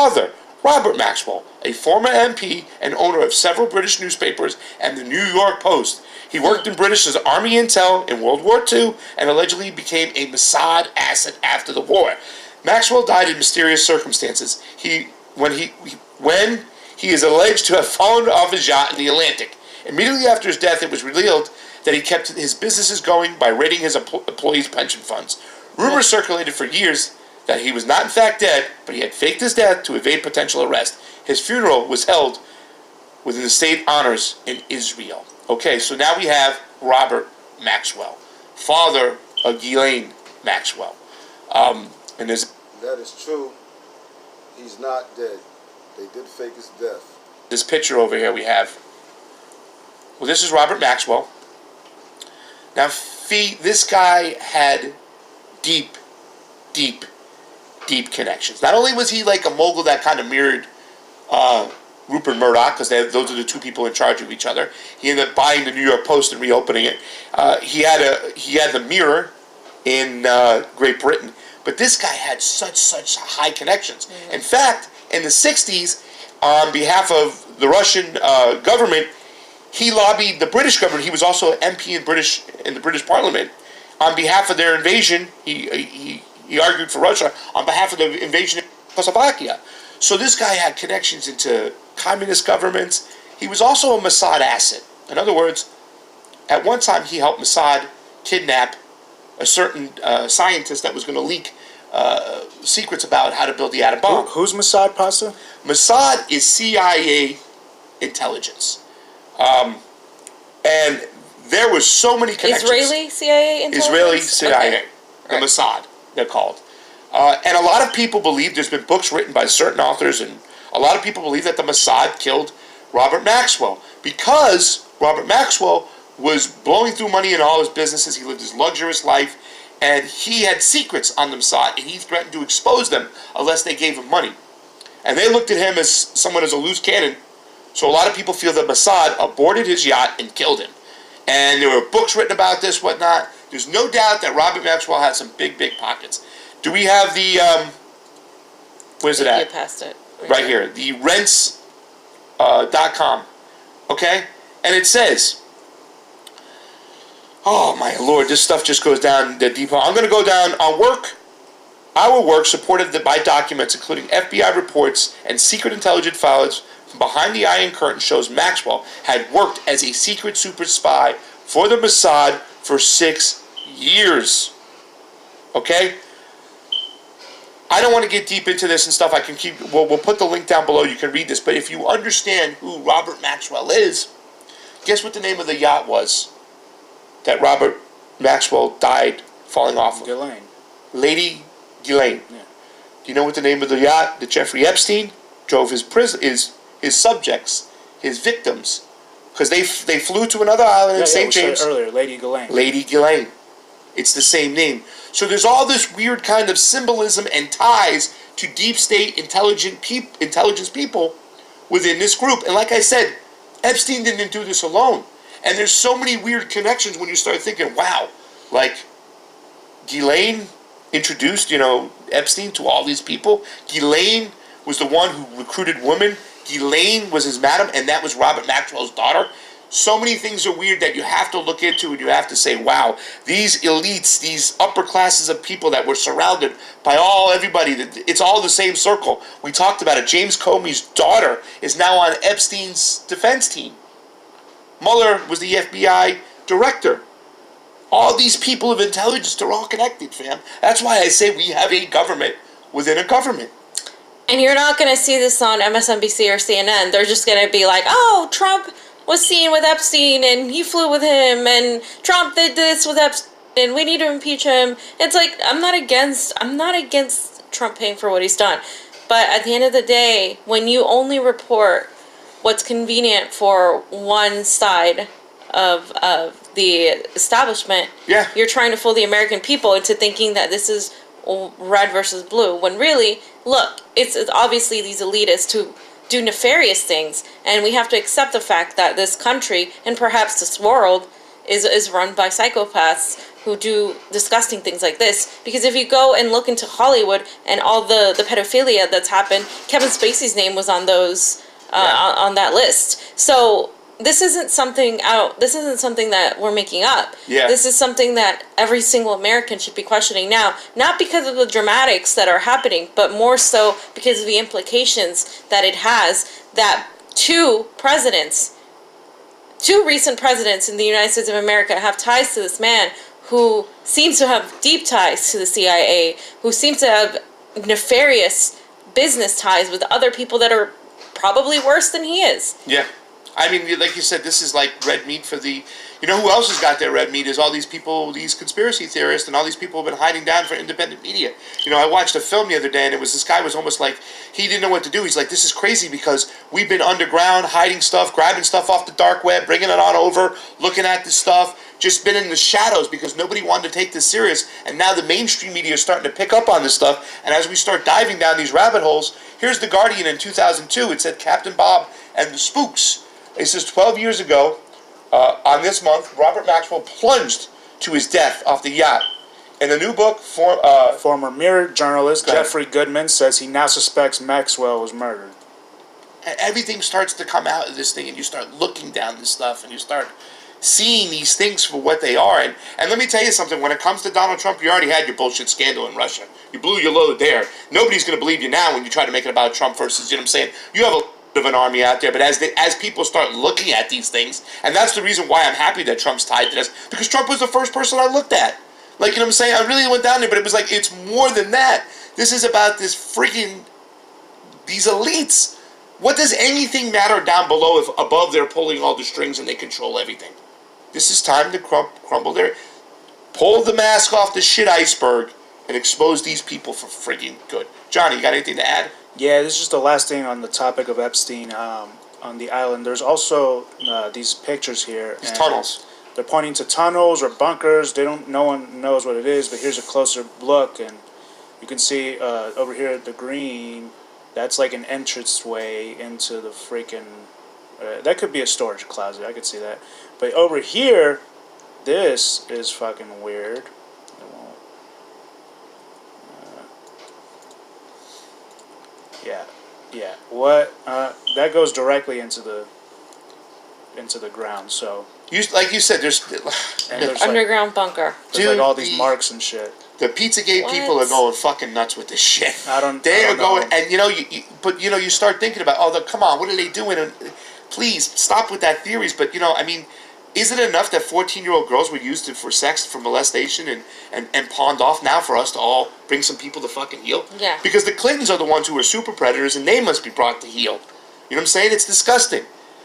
father, Robert Maxwell, a former MP and owner of several British newspapers and the New York Post. He worked in British Army intel in World War II and allegedly became a Mossad asset after the war. Maxwell died in mysterious circumstances. When he is alleged to have fallen off his yacht in the Atlantic. Immediately after his death, it was revealed that he kept his businesses going by raiding his employees' pension funds. Rumors circulated for years that he was not in fact dead, but he had faked his death to evade potential arrest. His funeral was held within the state honors in Israel. Okay, so now we have Robert Maxwell, father of Ghislaine Maxwell. And there's... That is true. He's not dead. They did fake his death. This picture over here we have. Well, this is Robert Maxwell. Now, this guy had deep connections. Not only was he like a mogul that kind of mirrored Rupert Murdoch, because those are the two people in charge of each other. He ended up buying the New York Post and reopening it. He had the Mirror in Great Britain, but this guy had such high connections. Mm-hmm. In fact, in the 60s, on behalf of the Russian government, he lobbied the British government. He was also an MP in the British Parliament. On behalf of their invasion, he argued for Russia on behalf of the invasion of Czechoslovakia. So this guy had connections into communist governments. He was also a Mossad asset. In other words, at one time he helped Mossad kidnap a certain scientist that was going to leak secrets about how to build the atom bomb. Who's Mossad, Pasta? Mossad is CIA intelligence. And there was so many connections. Israeli CIA intelligence? Israeli CIA. Okay. The Mossad, they're called. And a lot of people believe, there's been books written by certain authors, and a lot of people believe that the Mossad killed Robert Maxwell because Robert Maxwell was blowing through money in all his businesses. He lived his luxurious life, and he had secrets on the Mossad, and he threatened to expose them unless they gave him money. And they looked at him as someone as a loose cannon. So a lot of people feel that Mossad aborted his yacht and killed him. And there were books written about this, whatnot. There's no doubt that Robert Maxwell had some big pockets. Do we have the, where's it at? You passed it. Right here. The rents.com. Okay? And it says, oh my Lord, this stuff just goes down the deep hole. I'm going to go down on work. Our work, supported by documents including FBI reports and secret intelligence files from behind the Iron Curtain, shows Maxwell had worked as a secret super spy for the Mossad for 6 years. Okay? I don't want to get deep into this and stuff. We'll put the link down below. You can read this. But if you understand who Robert Maxwell is, guess what the name of the yacht was that Robert Maxwell died falling off of? Ghislaine. Lady Ghislaine. Yeah. Do you know what the name of the yacht that Jeffrey Epstein drove his subjects, his victims, because they flew to another island in St. James. Earlier, Lady Ghislaine. Lady Ghislaine. It's the same name. So there's all this weird kind of symbolism and ties to deep state intelligence people within this group. And like I said, Epstein didn't do this alone. And there's so many weird connections when you start thinking, wow, like Ghislaine introduced, Epstein to all these people. Ghislaine was the one who recruited women. Ghislaine was his madam, and that was Robert Maxwell's daughter. So many things are weird that you have to look into, and you have to say, wow, these elites, these upper classes of people that were surrounded by everybody, it's all the same circle. We talked about it. James Comey's daughter is now on Epstein's defense team. Mueller was the FBI director. All these people of intelligence, they're all connected, fam. That's why I say we have a government within a government. And you're not going to see this on MSNBC or CNN. They're just going to be like, oh, Trump was seen with Epstein and he flew with him and Trump did this with Epstein and we need to impeach him. It's like, I'm not against Trump paying for what he's done. But at the end of the day, when you only report what's convenient for one side of the establishment, yeah, you're trying to fool the American people into thinking that this is red versus blue, when really, look, it's obviously these elitists who do nefarious things, and we have to accept the fact that this country, and perhaps this world, is run by psychopaths who do disgusting things like this. Because if you go and look into Hollywood and all the pedophilia that's happened, Kevin Spacey's name was on those on that list. So this isn't something that we're making up. Yeah. This is something that every single American should be questioning now, not because of the dramatics that are happening, but more so because of the implications that it has that two recent presidents in the United States of America have ties to this man who seems to have deep ties to the CIA, who seems to have nefarious business ties with other people that are probably worse than he is. Yeah. I mean, like you said, this is like red meat for the... You know who else has got their red meat is all these people, these conspiracy theorists, and all these people have been hiding down for independent media. You know, I watched a film the other day, and it was this guy was almost like, he didn't know what to do. He's like, this is crazy because we've been underground, hiding stuff, grabbing stuff off the dark web, bringing it on over, looking at this stuff, just been in the shadows because nobody wanted to take this serious. And now the mainstream media is starting to pick up on this stuff. And as we start diving down these rabbit holes, here's The Guardian in 2002. It said Captain Bob and the Spooks. It says 12 years ago, on this month, Robert Maxwell plunged to his death off the yacht. In a new book, former Mirror journalist Jeffrey Goodman says he now suspects Maxwell was murdered. Everything starts to come out of this thing, and you start looking down this stuff, and you start seeing these things for what they are. And let me tell you something, when it comes to Donald Trump, you already had your bullshit scandal in Russia. You blew your load there. Nobody's going to believe you now when you try to make it about Trump versus, you know what I'm saying? You have a of an army out there, but as people start looking at these things, and that's the reason why I'm happy that Trump's tied to this, because Trump was the first person I looked at. Like, you know what I'm saying? I really went down there, but it was like, it's more than that. This is about this freaking, these elites. What does anything matter down below if above they're pulling all the strings and they control everything? This is time to crumble there. Pull the mask off the shit iceberg and expose these people for friggin' good. Johnny, you got anything to add? Yeah, this is just the last thing on the topic of Epstein on the island. There's also these pictures here. These tunnels. They're pointing to tunnels or bunkers. No one knows what it is, but here's a closer look, and you can see over here the green. That's like an entranceway into the freaking. That could be a storage closet. I could see that. But over here, this is fucking weird. Yeah. What? That goes directly into the ground. So like you said, there's underground bunker. There's like all these marks and shit. The Pizzagate people are going fucking nuts with this shit. They are going, and you start thinking about, come on, what are they doing? And please stop with that theories. But I mean, is it enough that 14-year-old girls were used for sex, for molestation, and pawned off now for us to all bring some people to fucking heel? Yeah. Because the Clintons are the ones who are super predators, and they must be brought to heel. You know what I'm saying? It's disgusting.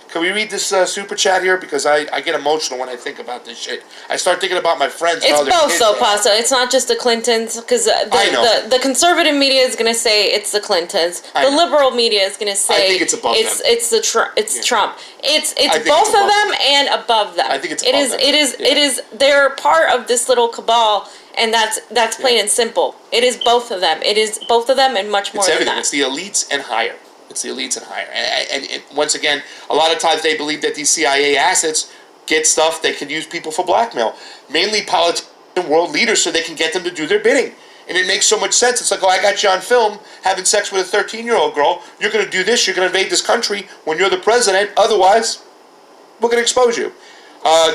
Can we read this super chat here? Because I get emotional when I think about this shit. I start thinking about my friends. It's and all their both, kids. though, Pasta. It's not just the Clintons, because the conservative media is going to say it's the Clintons. The liberal media is going to say I think it's above them. It's Trump. It's both of them and above them. I think it's above them. It is. They're part of this little cabal, and that's plain and simple. It is both of them. It is both of them and much more than that. It's the elites and higher. It's the elites and higher. And once again, a lot of times they believe that these CIA assets get stuff they can use people for blackmail. Mainly politicians and world leaders so they can get them to do their bidding. And it makes so much sense. It's like, I got you on film having sex with a 13-year-old girl. You're going to do this. You're going to invade this country when you're the president. Otherwise, we're going to expose you.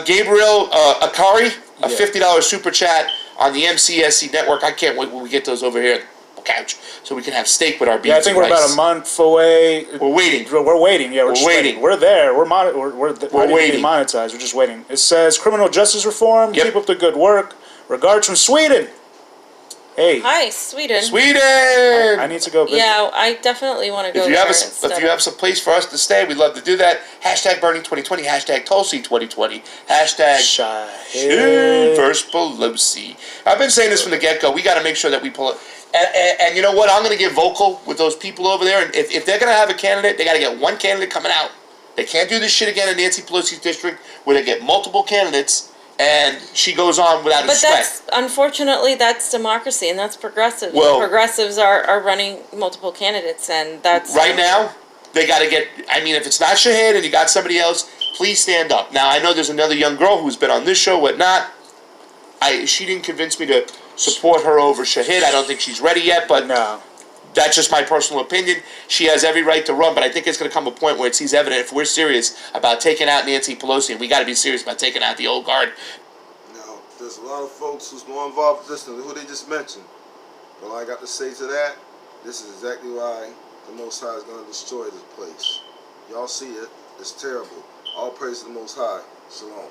Gabriel Akari, a $50 super chat on the MCSC network. I can't wait when we get those over here. Couch, so we can have steak with our beans. Yeah, I think we're about a month away. We're waiting. We're waiting. Yeah, we're waiting. We're there. We're waiting to be monetized. We're just waiting. It says criminal justice reform. Yep. Keep up the good work. Regards from Sweden. Hey. Hi, Sweden. Sweden. I need to go visit. Yeah, I definitely want to go. If you have some place for us to stay, we'd love to do that. Hashtag Burning 2020. Hashtag Tulsi 2020. Hashtag Shahid versus Pelosi. I've been saying this from the get-go. We got to make sure that we pull it. And you know what? I'm going to get vocal with those people over there. And if they're going to have a candidate, they got to get one candidate coming out. They can't do this shit again in Nancy Pelosi's district where they get multiple candidates and she goes on without a sweat. But unfortunately, that's democracy and that's progressive. Well, progressives are running multiple candidates, and that's... Right now, they got to get... I mean, if it's not Shahid and you got somebody else, please stand up. Now, I know there's another young girl who's been on this show, whatnot. She didn't convince me to support her over Shahid. I don't think she's ready yet, but No. that's just my personal opinion. She has every right to run, but I think it's going to come a point where it seems evident if we're serious about taking out Nancy Pelosi, and we got to be serious about taking out the old guard. Now, there's a lot of folks who's more involved with this than who they just mentioned. But all I got to say to that, this is exactly why the Most High is going to destroy this place. Y'all see it. It's terrible. All praise to the Most High. Shalom.